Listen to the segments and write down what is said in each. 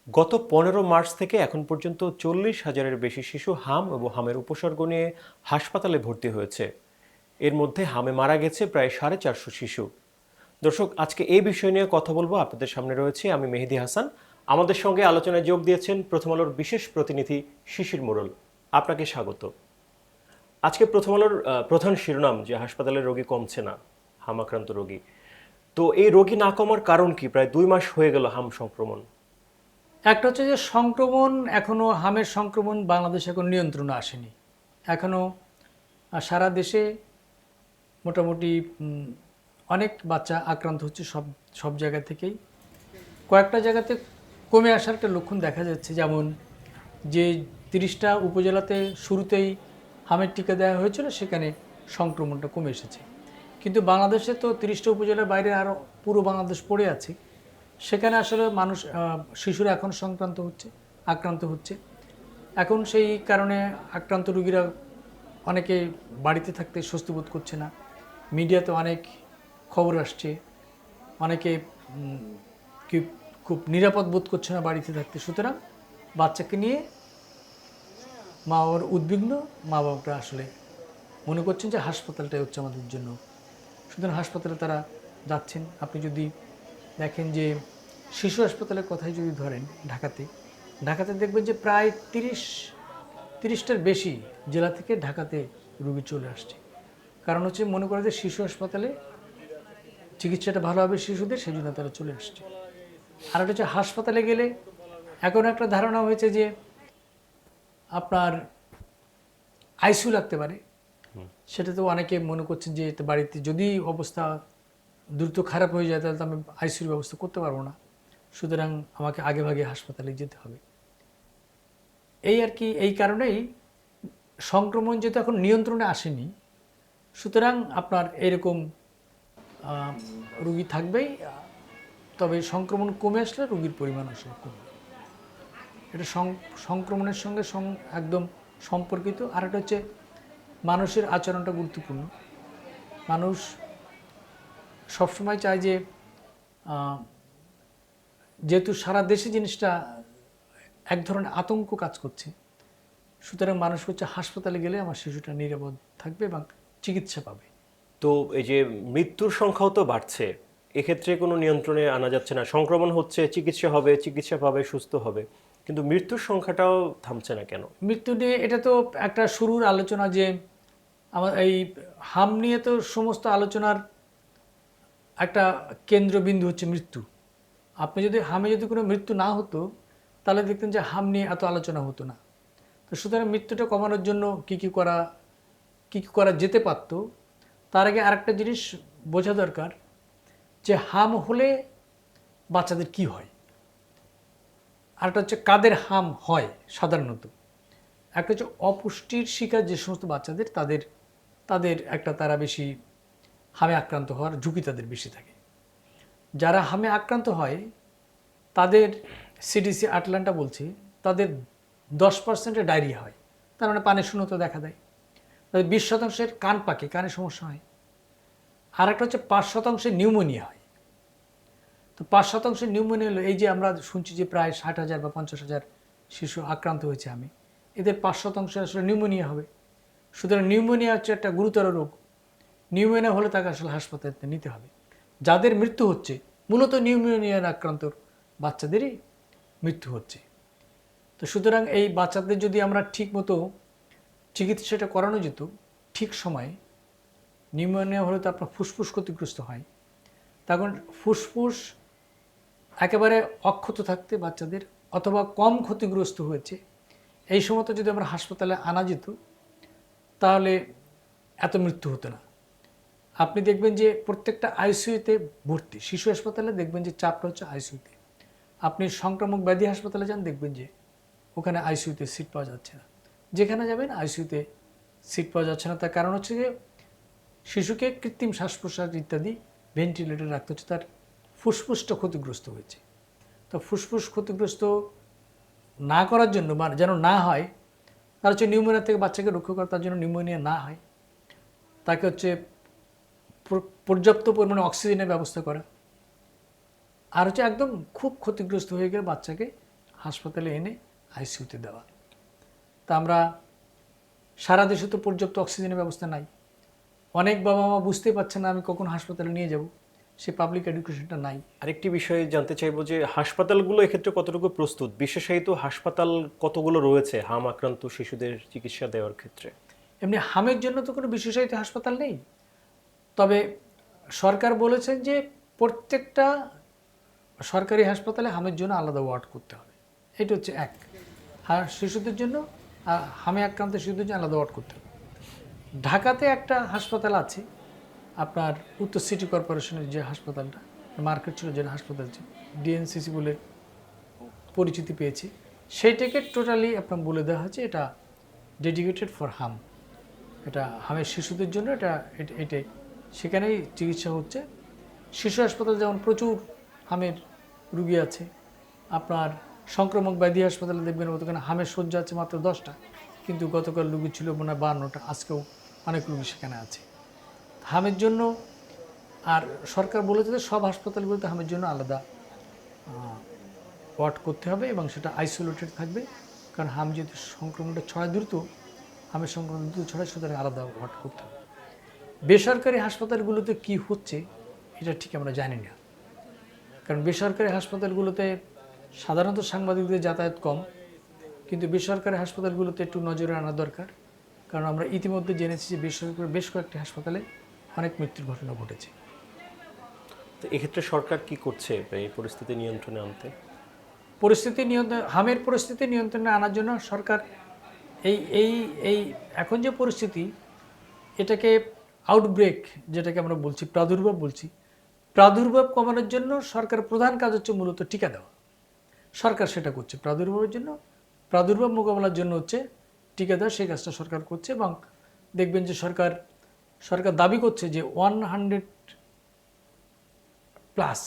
গত 15 মার্চ থেকে এখন পর্যন্ত 40,000-এর বেশি শিশু হাম এবং হামের উপসর্গ নিয়ে হাসপাতালে ভর্তি হয়েছে। এর মধ্যে হামে মারা গেছে প্রায় 450 শিশু। দর্শক, আজকে এই বিষয় নিয়ে কথা বলবো। আপনাদের সামনে রয়েছে আমি মেহেদী হাসান। আমাদের সঙ্গে আলোচনায় যোগ দিয়েছেন প্রথম আলোর বিশেষ প্রতিনিধি শিশির মোড়ল। আপনাকে স্বাগত। আজকে প্রথম আলোর প্রধান শিরোনাম যে হাসপাতালের রোগী কমছে না, হাম আক্রান্ত রোগী। তো এই রোগী না কমার কারণ কি? প্রায় 2 মাস হয়ে গেল হাম সংক্রমণ। একটা হচ্ছে যে সংক্রমণ এখনো হামের সংক্রমণ বাংলাদেশে এখন নিয়ন্ত্রণে আসেনি। এখনো সারা দেশে মোটামুটি অনেক বাচ্চা আক্রান্ত হচ্ছে সব সব জায়গা থেকেই। কয়েকটা জায়গাতে কমে আসার একটা লক্ষণ দেখা যাচ্ছে, যেমন যে 30টা উপজেলাতে শুরুতেই হামের টিকা দেওয়া হয়েছিল সেখানে সংক্রমণটা কমে এসেছে। কিন্তু বাংলাদেশে তো 30টা উপজেলার বাইরে আরও পুরো বাংলাদেশ পড়ে আছে। সেখানে আসলে মানুষ শিশুরা এখন আক্রান্ত হচ্ছে। এখন সেই কারণে আক্রান্ত রোগীরা অনেকে বাড়িতে থাকতে স্বস্তি বোধ করছে না। মিডিয়াতে অনেক খবর আসছে, অনেকে কি খুব নিরাপদ বোধ করছে না বাড়িতে থাকতে। সুতরাং বাচ্চাকে নিয়ে মা বাবার উদ্বিগ্ন। মা বাবারা আসলে মনে করছেন যে হাসপাতালটাই হচ্ছে আমাদের জন্য। সুতরাং হাসপাতালে তারা যাচ্ছেন। আপনি যদি দেখেন যে শিশু হাসপাতালের কথাই যদি ধরেন, ঢাকাতে দেখবেন যে প্রায় 30টার বেশি জেলা থেকে ঢাকাতে রোগী চলে আসছে। কারণ হচ্ছে মনে করে যে শিশু হাসপাতালে চিকিৎসাটা ভালো হবে শিশুদের, সেই জন্য তারা চলে আসছে। আর একটা হচ্ছে হাসপাতালে গেলে এখন একটা ধারণা হয়েছে যে আপনার আইসিইউ লাগতে পারে। সেটা তো অনেকে মনে করছেন যে বাড়িতে যদি অবস্থা দ্রুত খারাপ হয়ে যায় তাহলে তো আমি আইসিইউর ব্যবস্থা করতে পারবো না, সুতরাং আমাকে আগেভাগে হাসপাতালে যেতে হবে। এই আর কি, এই কারণেই সংক্রমণ যেহেতু এখন নিয়ন্ত্রণে আসেনি, সুতরাং আপনার এরকম রোগী থাকবেই। তবে সংক্রমণ কমে আসলে রোগীর পরিমাণ আসলে কমবে। এটা সংক্রমণের সঙ্গে একদম সম্পর্কিত। আর একটা হচ্ছে মানুষের আচরণটা গুরুত্বপূর্ণ। মানুষ সবসময় চায় যে যেহেতু সারা দেশে জিনিসটা এক ধরনের আতঙ্ক কাজ করছে, সুতরাং মানুষ হচ্ছে হাসপাতালে গেলে আমার শিশুটা নিরাপদ থাকবে এবং চিকিৎসা পাবে। তো এই যে মৃত্যুর সংখ্যাও তো বাড়ছে, এক্ষেত্রে কোনো নিয়ন্ত্রণে আনা যাচ্ছে না। সংক্রমণ হচ্ছে, চিকিৎসা হবে, চিকিৎসা পাবে, সুস্থ হবে, কিন্তু মৃত্যুর সংখ্যাটাও থামছে না কেন? মৃত্যু নিয়ে এটা তো একটা শুরুর আলোচনা যে আমার এই হাম নিয়ে তো সমস্ত আলোচনার একটা কেন্দ্রবিন্দু হচ্ছে মৃত্যু। আপনি যদি হামে যদি কোনো মৃত্যু না হতো তাহলে দেখতেন যে হাম নিয়ে এত আলোচনা হতো না। তো সুতরাং মৃত্যুটা কমানোর জন্য কী কী করা যেতে পারত, তার আগে আরেকটা জিনিস বোঝা দরকার যে হাম হলে বাচ্চাদের কি হয়, আরেকটা হচ্ছে কাদের হাম হয় সাধারণত। একটা হচ্ছে অপুষ্টির শিকার যে সমস্ত বাচ্চাদের, তাদের তাদের একটা তারা বেশি হামে আক্রান্ত হওয়ার ঝুঁকি তাদের বেশি থাকে। যারা হামে আক্রান্ত হয় তাদের সিডিসি আটলান্টা বলছে তাদের 10% ডায়রিয়া হয়, তার মানে পানির শূন্যতা দেখা দেয়। তাদের 20% কান পাকে, কানে সমস্যা হয়। আর একটা হচ্ছে 5% নিউমোনিয়া হয়। তো 5% নিউমোনিয়া হলো এই যে আমরা শুনছি যে প্রায় 60,000 বা 50,000 শিশু আক্রান্ত হয়েছে আমি, এদের 5% আসলে নিউমোনিয়া হবে। সুতরাং নিউমোনিয়া হচ্ছে একটা গুরুতর রোগ। নিউমোনিয়া হলে তাকে আসলে হাসপাতালে নিতে হবে। যাদের মৃত্যু হচ্ছে মূলত নিউমোনিয়ার আক্রান্ত বাচ্চাদেরই মৃত্যু হচ্ছে। তো সুতরাং এই বাচ্চাদের যদি আমরা ঠিক মতো চিকিৎসাটা করানো যেত ঠিক সময়ে, নিউমোনিয়া হলে তো আপনার ফুসফুস ক্ষতিগ্রস্ত হয়, তখন ফুসফুস একেবারে অক্ষত থাকতে বাচ্চাদের, অথবা কম ক্ষতিগ্রস্ত হয়েছে, এই সময় যদি আমরা হাসপাতালে আনা যেত তাহলে এত মৃত্যু হতো না। আপনি দেখবেন যে প্রত্যেকটা আইসিইউতে ভর্তি, শিশু হাসপাতালে দেখবেন যে চাপটা হচ্ছে আইসিইউতে। আপনি সংক্রামক ব্যাধি হাসপাতালে যান, দেখবেন যে ওখানে আইসিইউতে সিট পাওয়া যাচ্ছে না। যেখানে যাবেন আইসিইউতে সিট পাওয়া যাচ্ছে না। তার কারণ হচ্ছে যে শিশুকে কৃত্রিম শ্বাস প্রশ্বাস ইত্যাদি ভেন্টিলেটর রাখতে হচ্ছে, তার ফুসফুসটা ক্ষতিগ্রস্ত হয়েছে। তো ফুসফুস ক্ষতিগ্রস্ত না করার জন্য, মানে যেন না হয়, তার হচ্ছে নিউমোনিয়া থেকে বাচ্চাকে রক্ষা করা, তার জন্য নিউমোনিয়া না হয় তাকে হচ্ছে পর্যাপ্ত পরিমাণে অক্সিজেনের ব্যবস্থা করা। আর হচ্ছে একদম খুব ক্ষতিগ্রস্ত হয়ে গেলে বাচ্চাকে হাসপাতালে এনে আইসিইউতে দেওয়া। তা আমরা সারা দেশে তো পর্যাপ্ত অক্সিজেনের ব্যবস্থা নাই। অনেক বাবা মা বুঝতেই পারছে না আমি কখন হাসপাতালে নিয়ে যাব, সে পাবলিক এডুকেশনটা নাই। আরেকটি বিষয়ে জানতে চাইবো যে হাসপাতালগুলো এক্ষেত্রে কতটুকু প্রস্তুত, বিশেষায়িত হাসপাতাল কতগুলো রয়েছে হাম আক্রান্ত শিশুদের চিকিৎসা দেওয়ার ক্ষেত্রে? এমনি হামের জন্য তো কোনো বিশেষায়িত হাসপাতাল নেই, তবে সরকার বলেছেন যে প্রত্যেকটা সরকারি হাসপাতালে হামের জন্য আলাদা ওয়ার্ড করতে হবে। এটা হচ্ছে এক। শিশুদের জন্য হামে আক্রান্ত শিশুদের জন্য আলাদা ওয়ার্ড করতে হবে। ঢাকাতে একটা হাসপাতাল আছে আপনার, উত্তর সিটি কর্পোরেশনের যে হাসপাতালটা, মার্কেট ছিল যে হাসপাতাল ছিল, ডিএনসিসি বলে পরিচিতি পেয়েছে, সেইটাকে টোটালি আপনার বলে দেওয়া হয়েছে এটা ডেডিকেটেড ফর হাম, এটা হামের শিশুদের জন্য, এটাই সেখানেই চিকিৎসা হচ্ছে। শিশু হাসপাতাল যেমন প্রচুর হামের রুগী আছে, আপনার সংক্রামক ব্যাধি হাসপাতালে দেখবেন ওখানে হামের শয্যা আছে মাত্র 10টা, কিন্তু গতকাল রুগী ছিল মনে হয় 52টা, আজকেও অনেক রুগী সেখানে আছে হামের জন্য। আর সরকার বলেছে যে সব হাসপাতালগুলোতে হামের জন্য আলাদা ওয়ার্ড করতে হবে এবং সেটা আইসোলেটেড থাকবে, কারণ হাম যেহেতু সংক্রমণটা ছড়ায় দ্রুত, হামের সংক্রমণ দ্রুত ছড়ায়, সুতরাং আলাদা ওয়ার্ড করতে হবে। বেসরকারি হাসপাতালগুলোতে কি হচ্ছে এটা ঠিক আমরা জানি না, কারণ বেসরকারি হাসপাতালগুলোতে সাধারণত সাংবাদিকদের যাতায়াত কম, কিন্তু বেসরকারি হাসপাতালগুলোতে একটু নজরে আনা দরকার, কারণ আমরা ইতিমধ্যে জেনেছি যে বেসরকারি বেশ কয়েকটি হাসপাতালে অনেক মৃত্যুর ঘটনা ঘটেছে। তো এক্ষেত্রে সরকার কি করছে এই পরিস্থিতি নিয়ন্ত্রণে আনতে? হামের পরিস্থিতি নিয়ন্ত্রণে আনার জন্য সরকার এই এই এই এখন যে পরিস্থিতি, এটাকে আউটব্রেক যেটাকে আমরা বলছি, প্রাদুর্ভাব বলছি, প্রাদুর্ভাব কমানোর জন্য সরকারের প্রধান কাজ হচ্ছে মূলত টিকা দেওয়া। সরকার সেটা করছে প্রাদুর্ভাবের জন্য, প্রাদুর্ভাব মোকাবেলার জন্য হচ্ছে টিকা দেওয়া, সেই কাজটা সরকার করছে। এবং দেখবেন যে সরকার দাবি করছে যে 100+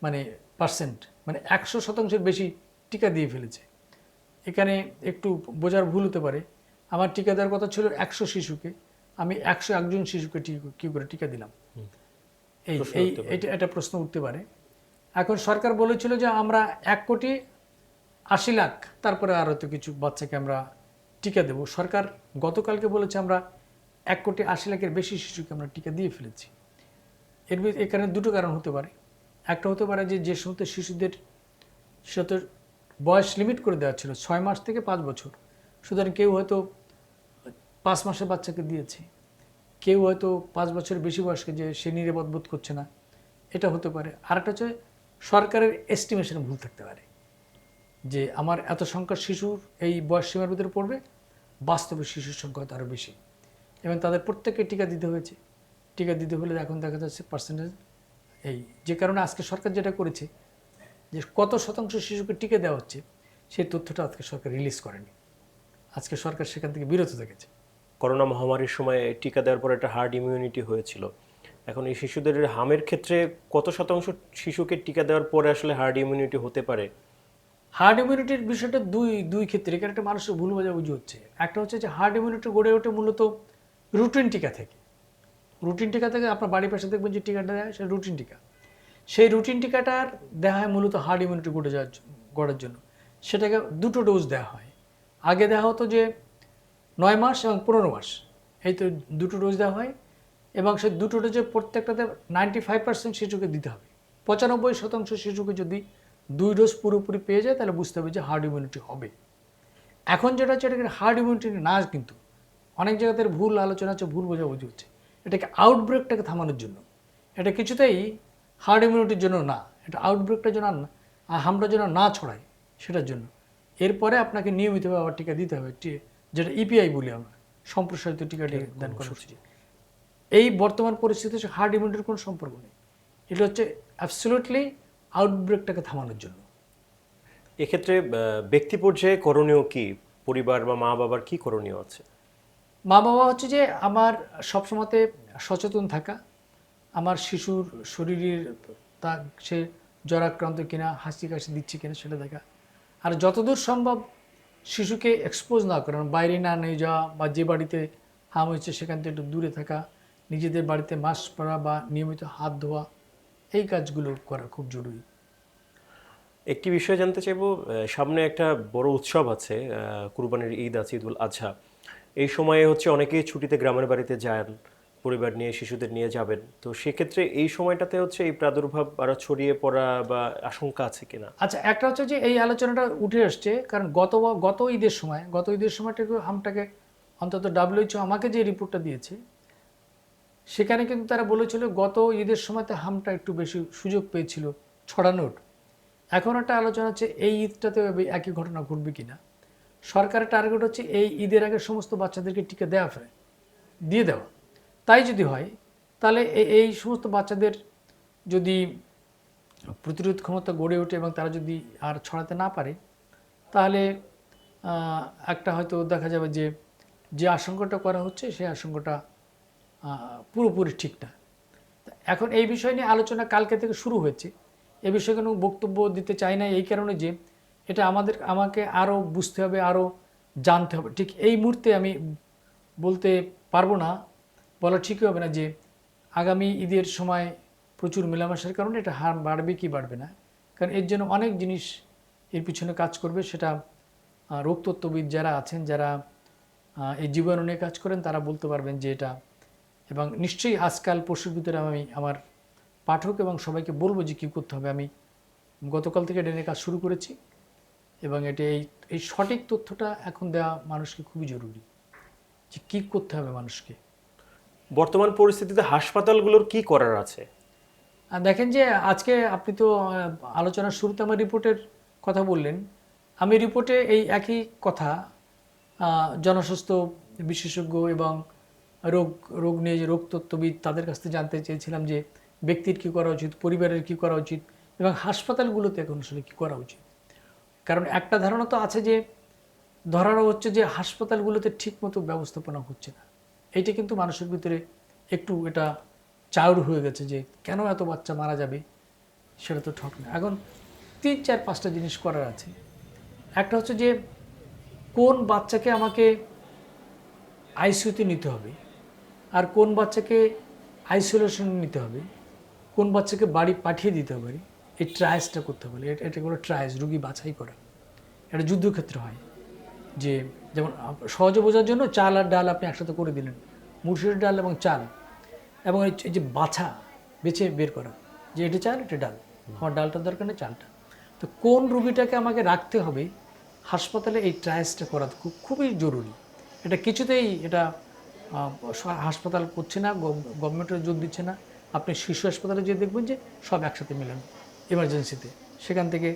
মানে পার্সেন্ট, মানে 100% বেশি টিকা দিয়ে ফেলেছে। এখানে একটু বোঝার ভুল হতে পারে, আমার টিকা দেওয়ার কথা ছিল 100 শিশুকে, আমি 101জন শিশুকে কী করে টিকা দিলাম, এটা প্রশ্ন উঠতে পারে। এখন সরকার বলেছিল যে আমরা 1,80,00,000, তারপরে আরও তো কিছু বাচ্চাকে আমরা টিকা দেব। সরকার গতকালকে বলেছে আমরা 1,80,00,000-এর বেশি শিশুকে আমরা টিকা দিয়ে ফেলেছি। এখানে দুটো কারণ হতে পারে। একটা হতে পারে যে সমস্ত শিশুদের সাথে বয়স লিমিট করে দেওয়া ছিল 6 মাস থেকে 5 বছর, সুতরাং কেউ হয়তো 5 মাসের বাচ্চাকে দিয়েছে, কেউ হয়তো 5 বছরের বেশি বয়সকে যে সে নিরাপদ বোধ করছে না, এটা হতে পারে। আরেকটা হচ্ছে সরকারের এস্টিমেশনে ভুল থাকতে পারে, যে আমার এত সংখ্যার শিশুর এই বয়স সীমার ভিতরে পড়বে, বাস্তবে শিশুর সংখ্যা হয়তো আরও বেশি, এবং তাদের প্রত্যেককে টিকা দিতে হয়েছে। টিকা দিতে হলে এখন দেখা যাচ্ছে পার্সেন্টেজ এই, যে কারণে আজকে সরকার যেটা করেছে যে কত শতাংশ শিশুকে টিকা দেওয়া হচ্ছে, সেই তথ্যটা আজকে সরকার রিলিজ করেনি। আজকে সরকার সেখান থেকে বিরত থেকেছে। করোনা মহামারীর সময় টিকা দেওয়ার পর একটা হার্ড ইমিউনিটি হয়েছিল, এখন এই শিশুদের হামের ক্ষেত্রে কত শতাংশ শিশুকে টিকা দেওয়ার পরে আসলে হার্ড ইমিউনিটি হতে পারে? হার্ড ইমিউনিটির বিষয়টা দুই ক্ষেত্রে, এখানে একটা মানুষের ভুল বোঝাবুঝি হচ্ছে। একটা হচ্ছে যে হার্ড ইমিউনিটি গড়ে ওঠে মূলত রুটিন টিকা থেকে। রুটিন টিকা থেকে আপনার বাড়ির পাশে দেখবেন যে টিকাটা দেয়, সেটা রুটিন টিকা। সেই রুটিন টিকাটার দেওয়া হয় মূলত হার্ড ইমিউনিটি গড়ার জন্য। সেটাকে দুটো ডোজ দেওয়া হয়। আগে দেওয়া হতো যে 9 মাস এবং 15 মাস, এই তো দুটো ডোজ দেওয়া হয়, এবং সেই দুটো ডোজে প্রত্যেকটাতে 95% শিশুকে দিতে হবে। 95% শিশুকে যদি 2 ডোজ পুরোপুরি পেয়ে যায়, তাহলে বুঝতে হবে যে হার্ড ইমিউনিটি হবে। এখন যেটা হচ্ছে এটাকে হার্ড ইমিউনিটি না, কিন্তু অনেক জায়গাতে ভুল আলোচনা হচ্ছে, ভুল বোঝাবুঝি হচ্ছে। এটাকে আউটব্রেকটাকে থামানোর জন্য, এটা কিছুতেই হার্ড ইমিউনিটির জন্য না, এটা আউটব্রেকটার জন্য না, আর হামটা যেন না ছড়ায় সেটার জন্য। এরপরে আপনাকে নিয়মিতভাবে আবার টিকা দিতে হবে, যেটা ইপিআই বলি আমরা, সম্প্রসারিত টিকাটি দান কর্মসূচি। এই বর্তমান পরিস্থিতিতে হার্ড ইমিউনিটির কোনো সম্পর্ক নেই, এটা হচ্ছে অ্যাবসলিউটলি আউটব্রেকটাকে থামানোর জন্য। এক্ষেত্রে ব্যক্তি পর্যায়ে করণীয় কি, পরিবার বা মা বাবার কি করণীয় আছে? মা বাবা হচ্ছে যে আমার সবসময়তে সচেতন থাকা, আমার শিশুর শরীরের তা সে জ্বরাক্রান্ত কিনা, হাসি কাশি দিচ্ছে কিনা সেটা দেখা, আর যতদূর সম্ভব শিশুকে এক্সপোজ না করা, বাইরে না নিয়ে যাওয়া, বা যে বাড়িতে হাম হয়েছে সেখান থেকে একটু দূরে থাকা, নিজেদের বাড়িতে মাস্ক পরা বা নিয়মিত হাত ধোয়া, এই কাজগুলো করা খুব জরুরি। একটি বিষয় জানতে চাইবো, সামনে একটা বড় উৎসব আছে, কুরবানির ঈদ আছে, ঈদুল আজহা। এই সময়ে হচ্ছে অনেকেই ছুটিতে গ্রামের বাড়িতে যান, পরিবার নিয়ে শিশুদের নিয়ে যাবেন। তো সেক্ষেত্রে এই সময়টাতে হচ্ছে এই প্রাদুর্ভাব আরো ছড়িয়ে পড়া বা আশঙ্কা আছে কিনা? আচ্ছা, একটা হচ্ছে যে এই আলোচনাটা উঠে আসছে কারণ গত ঈদের সময়টাকে হামটাকে অন্তত ডাব্লিউএইচও আমাকে যে রিপোর্টটা দিয়েছে সেখানে কিন্তু তারা বলেছিল গত ঈদের সময়তে হামটা একটু বেশি সুযোগ পেয়েছিল ছড়ানোর। এখন একটা আলোচনা হচ্ছে এই ঈদটাতেও একই ঘটনা ঘটবে কিনা। সরকারের টার্গেট হচ্ছে এই ঈদের আগে সমস্ত বাচ্চাদেরকে টিকা দিয়ে দেওয়া। তাই যদি হয় তাহলে এই সমস্ত বাচ্চাদের যদি প্রতিরোধ ক্ষমতা গড়ে ওঠে এবং তারা যদি আর ছড়াতে না পারে তাহলে একটা হয়তো দেখা যাবে যে যে আশঙ্কাটা করা হচ্ছে সেই আশঙ্কাটা পুরোপুরি ঠিক না। এখন এই বিষয় নিয়ে আলোচনা কালকে থেকে শুরু হয়েছে। এ বিষয়ে কোনো বক্তব্য দিতে চাই না এই কারণে যে এটা আমাকে আরও বুঝতে হবে, আরও জানতে হবে। ঠিক এই মুহূর্তে আমি বলতে পারবো না, বলা ঠিকই হবে না যে আগামী ঈদের সময় প্রচুর মেলামেশার কারণে এটা হার বাড়বে কি বাড়বে না। কারণ এর জন্য অনেক জিনিস এর পিছনে কাজ করবে। সেটা রোগতত্ত্ববিদ যারা আছেন, যারা এই জীবাণু নিয়ে কাজ করেন, তারা বলতে পারবেন যে এটা। এবং নিশ্চয়ই আজকাল পরশুর ভিতরে আমি আমার পাঠক এবং সবাইকে বলবো যে কী করতে হবে। আমি গতকাল থেকে এটা নিয়ে কাজ শুরু করেছি এবং এটা এই সঠিক তথ্যটা এখন দেওয়া মানুষকে খুবই জরুরি যে কী করতে হবে মানুষকে। বর্তমান পরিস্থিতিতে হাসপাতালগুলোর কি করার আছে? আর দেখেন যে আজকে আপনি তো আলোচনার শুরুতে আমার রিপোর্টের কথা বললেন। আমি রিপোর্টে এই একই কথা জনস্বাস্থ্য বিশেষজ্ঞ এবং রোগ নিয়ে যে রোগতত্ত্ববিদ তাদের কাছ থেকে জানতে চেয়েছিলাম যে ব্যক্তির কী করা উচিত, পরিবারের কী করা উচিত এবং হাসপাতালগুলোতে এখন আসলে কী করা উচিত। কারণ একটা ধারণা তো আছে যে ধরানো হচ্ছে যে হাসপাতালগুলোতে ঠিকমতো ব্যবস্থাপনা হচ্ছে না। এইটা কিন্তু মানুষের ভিতরে একটু এটা চাউর হয়ে গেছে যে কেন এত বাচ্চা মারা যাবে, সেটা তো ঠক না। এখন 3-4-5টা জিনিস করার আছে। একটা হচ্ছে যে কোন বাচ্চাকে আমাকে আইসিইউতে নিতে হবে আর কোন বাচ্চাকে আইসোলেশনে নিতে হবে, কোন বাচ্চাকে বাড়ি পাঠিয়ে দিতে হবে, এই ট্রায়ালসটা করতে হবে। এটা কোনো ট্রায়ালস, রুগী বাছাই করা। এটা যুদ্ধক্ষেত্রে হয় যে যেমন সহজে বোঝার জন্য চাল আর ডাল আপনি একসাথে করে দিলেন, মুসুরির ডাল এবং চাল, এবং এই যে বেছে বের করা যে এটা চাল এটা ডাল, আমার ডালটা দরকার নেই চালটা। তো কোন রুগীটাকে আমাকে রাখতে হবে হাসপাতালে, এই ট্রায়ালসটা করা খুবই জরুরি। এটা কিছুতেই এটা হাসপাতাল করছে না, গভর্নমেন্টের জোর দিচ্ছে না। আপনি শিশু হাসপাতালে যেয়ে দেখবেন যে সব একসাথে মেলানো এমার্জেন্সিতে। সেখান থেকে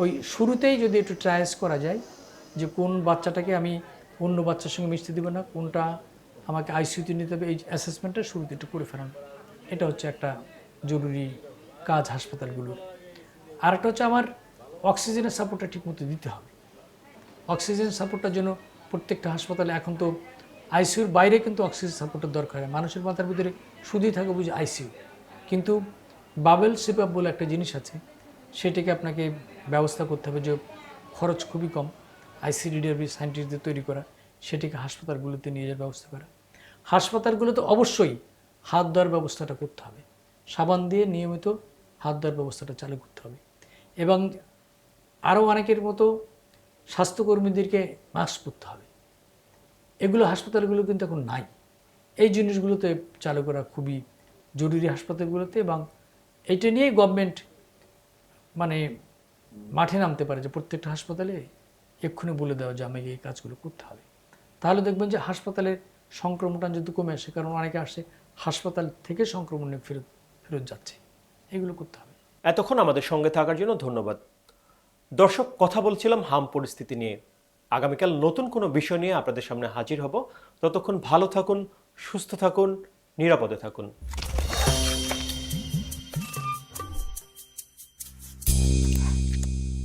ওই শুরুতেই যদি একটু ট্রায়ালস করা যায় যে কোন বাচ্চাটাকে আমি অন্য বাচ্চার সঙ্গে মিশতে দেবো না, কোনটা আমাকে আইসিইউতে নিতে হবে, এই অ্যাসেসমেন্টটা শুরুতে একটু করে ফেলানো। এটা হচ্ছে একটা জরুরি কাজ হাসপাতালগুলোর। আর একটা হচ্ছে আমার অক্সিজেনের সাপোর্টটা ঠিকমতো দিতে হবে। অক্সিজেন সাপোর্টটার জন্য প্রত্যেকটা হাসপাতালে এখন তো আইসিইউর বাইরে কিন্তু অক্সিজেন সাপোর্টের দরকার হয়। মানুষের মাথার ভিতরে শুধুই থাকে বুঝে আইসিইউ, কিন্তু বাবেল সিপআপ বলে একটা জিনিস আছে, সেটাকে আপনাকে ব্যবস্থা করতে হবে যে খরচ খুবই কম, আইসিডিডিআরবি সায়েন্টিস্টদের তৈরি করা, সেটিকে হাসপাতালগুলোতে নিয়ে যাওয়ার ব্যবস্থা করা। হাসপাতালগুলোতে অবশ্যই হাত ধোয়ার ব্যবস্থাটা করতে হবে, সাবান দিয়ে নিয়মিত হাত ধোয়ার ব্যবস্থাটা চালু করতে হবে। এবং আরও অনেকের মতো স্বাস্থ্যকর্মীদেরকে মাস্ক পরতে হবে। এগুলো হাসপাতালগুলো কিন্তু এখন নাই। এই জিনিসগুলোতে চালু করা খুবই জরুরি হাসপাতালগুলোতে, এবং এইটা নিয়েই গভর্নমেন্ট মানে মাঠে নামতে পারে যে প্রত্যেকটা হাসপাতালে এক্ষুনি বলে দেওয়া যে আমাকে এই কাজগুলো করতে হবে। তাহলে দেখবেন যে হাসপাতালের সংক্রমণটা যদি কমে আসে, কারণ অনেকে আসে হাসপাতাল থেকে সংক্রমণ নিয়ে ফেরত যাচ্ছে। এগুলো করতে হবে। এতক্ষণ আমাদের সঙ্গে থাকার জন্য ধন্যবাদ। দর্শক, কথা বলছিলাম হাম পরিস্থিতি নিয়ে। আগামীকাল নতুন কোনো বিষয় নিয়ে আপনাদের সামনে হাজির হব। ততক্ষণ ভালো থাকুন, সুস্থ থাকুন, নিরাপদে থাকুন।